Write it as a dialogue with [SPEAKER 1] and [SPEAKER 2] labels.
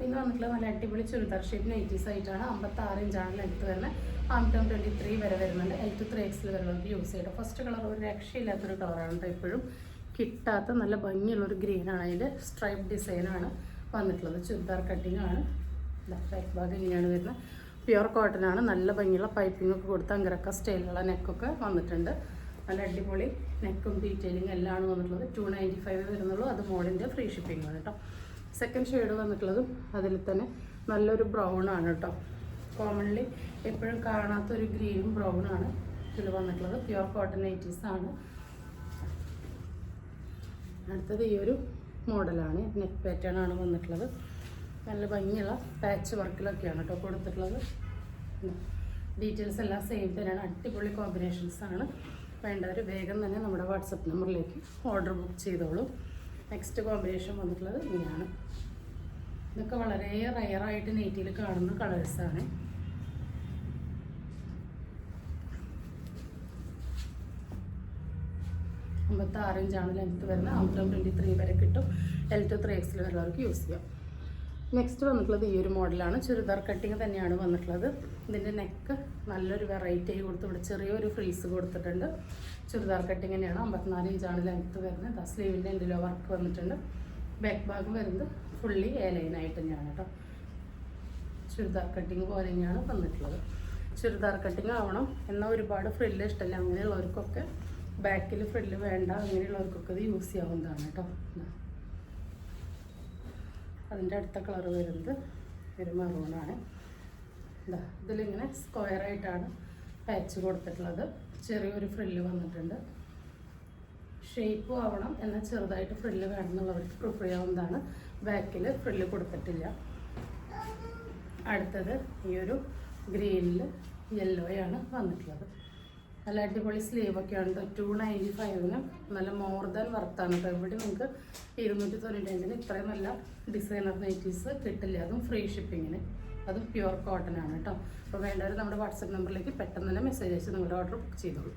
[SPEAKER 1] ഇന്ന് വന്നിട്ടുള്ള നല്ല അടിപൊളി ചുരിദാർ ഷേപ്പ് നൈറ്റീസ് ആയിട്ടാണ്. 56 ഇഞ്ചാണ് ലെങ്ത്ത് വരുന്നത്. ആംറ്റം 23 വരെ വരുന്നുണ്ട്. L to 3X വരെയുള്ളവർക്ക് യൂസ് ചെയ്യട്ടോ. ഫസ്റ്റ് കളർ ഒരു രക്ഷയില്ലാത്തൊരു കളറാണ് കേട്ടോ. എപ്പോഴും കിട്ടാത്ത നല്ല ഭംഗിയുള്ളൊരു ഗ്രീനാണ്. അതിൻ്റെ സ്ട്രൈപ്പ് ഡിസൈനാണ് വന്നിട്ടുള്ളത്. ചുരിദാർ കട്ടിങ് ആണ്. ബാക്ക് ഭാഗം ഇങ്ങനെയാണ് വരുന്നത്. പ്യുവർ കോട്ടൺ ആണ്. നല്ല ഭംഗിയുള്ള പൈപ്പിംഗ് ഒക്കെ കൊടുത്ത് അങ്കരക്ക സ്റ്റൈലുള്ള നെക്കൊക്കെ വന്നിട്ടുണ്ട്. നല്ല അടിപൊളി നെക്കും ഡീറ്റെയിലിംഗ് എല്ലാം വന്നിട്ടുള്ളത്. 295 വരുന്നുള്ളൂ. അത് മോളിൻ്റെ ഫ്രീ ഷിപ്പിംഗ് ആണ് കേട്ടോ. സെക്കൻഡ് ഷെയ്ഡ് വന്നിട്ടുള്ളതും അതിൽ തന്നെ നല്ലൊരു ബ്രൗൺ ആണ് കേട്ടോ. കോമൺലി എപ്പോഴും കാണാത്തൊരു ഗ്രീനും ബ്രൗൺ ആണ് ഇതിൽ വന്നിട്ടുള്ളത്. പ്യുവർ കോട്ടൺ നൈറ്റീസ് ആണ്. അടുത്തത് ഈ ഒരു മോഡലാണ്. നെക്ക് പാറ്റേൺ ആണ് വന്നിട്ടുള്ളത്. നല്ല ഭംഗിയുള്ള പാച്ച് വർക്കിലൊക്കെയാണ് കേട്ടോ കൊടുത്തിട്ടുള്ളത്. ഡീറ്റെയിൽസ് എല്ലാം സെയിം തന്നെയാണ്. അടിപൊളി കോമ്പിനേഷൻസ് ആണ്. വേണ്ടവർ വേഗം തന്നെ നമ്മുടെ വാട്സപ്പ് നമ്പറിലേക്ക് ഓർഡർ ബുക്ക് ചെയ്തോളൂ. നെക്സ്റ്റ് കോമ്പിനേഷൻ വന്നിട്ടുള്ളത് ഇങ്ങനെയാണ്. ഇതൊക്കെ വളരെ റയറായിട്ട് നെറ്റിയിൽ കാണുന്ന കളേഴ്സാണ്. അമ്പത്താറ് ഇഞ്ചാണ് ലെങ്ത്ത് വരുന്നത്. ആംറ്റം 23 വരെ കിട്ടും. L to 3X വരുന്നവർക്ക് യൂസ് ചെയ്യാം. നെക്സ്റ്റ് വന്നിട്ടുള്ളത് ഈ ഒരു മോഡലാണ്. ചുരിദാർ കട്ടിങ് തന്നെയാണ് വന്നിട്ടുള്ളത്. ഇതിൻ്റെ നെക്ക് നല്ലൊരു വെറൈറ്റി ആയി കൊടുത്ത് ഇവിടെ ചെറിയൊരു ഫ്രീസ് കൊടുത്തിട്ടുണ്ട്. ചുരിദാർ കട്ടിങ് തന്നെയാണ്. 54 ഇഞ്ചാണ് ലെങ്ത്ത് വരുന്നത്. സ്ലീവിൻ്റെ എൻഡിലോ വർക്ക് വന്നിട്ടുണ്ട്. ബാക്ക് ഭാഗം വരുന്നത് ഫുള്ളി എ ലൈനായിട്ട് തന്നെയാണ് കേട്ടോ. ചുരിദാർ കട്ടിങ് പോലെ തന്നെയാണ് വന്നിട്ടുള്ളത്. ചുരിദാർ കട്ടിങ് ആവണം എന്നാൽ ഒരുപാട് ഫ്രില്ല് ഇഷ്ടമല്ല അങ്ങനെയുള്ളവർക്കൊക്കെ, ബാക്കിൽ ഫ്രില്ല് വേണ്ട അങ്ങനെയുള്ളവർക്കൊക്കെ ഇത് യൂസ് ചെയ്യാവുന്നതാണ് കേട്ടോ. അതിൻ്റെ അടുത്ത കളർ വരുന്നത് ഒരു മറൂണാണ്. ഇതിലിങ്ങനെ സ്ക്വയറായിട്ടാണ് പാച്ച് കൊടുത്തിട്ടുള്ളത്. ചെറിയൊരു ഫ്രില്ല് വന്നിട്ടുണ്ട്. ഷേപ്പും ആവണം എന്നാൽ ചെറുതായിട്ട് ഫ്രില്ല് വേണമെന്നുള്ളവർക്ക് പ്രിഫർ ചെയ്യാവുന്നതാണ്. ബാക്കിൽ ഫ്രില്ല് കൊടുത്തിട്ടില്ല. അടുത്തത് ഈ ഒരു ഗ്രീനിൽ യെല്ലോയാണ് വന്നിട്ടുള്ളത്. നല്ല അടിപൊളി സ്ലീവൊക്കെയാണ്. 295 നല്ല മോർ ദാൻ വർത്താണ് കേട്ടോ. ഇവിടെ നിങ്ങൾക്ക് 295 ഇത്രയും നല്ല ഡിസൈനർ നൈറ്റീസ് കിട്ടില്ല. അതും ഫ്രീ ഷിപ്പിങ്ങിന്. അതും പ്യുവർ കോട്ടൺ ആണ് കേട്ടോ. അപ്പോൾ വേണ്ടവർ നമ്മുടെ വാട്സപ്പ് നമ്പറിലേക്ക് പെട്ടെന്ന് തന്നെ മെസ്സേജ് അയച്ച് നിങ്ങളുടെ ഓർഡർ ബുക്ക് ചെയ്തോളൂ.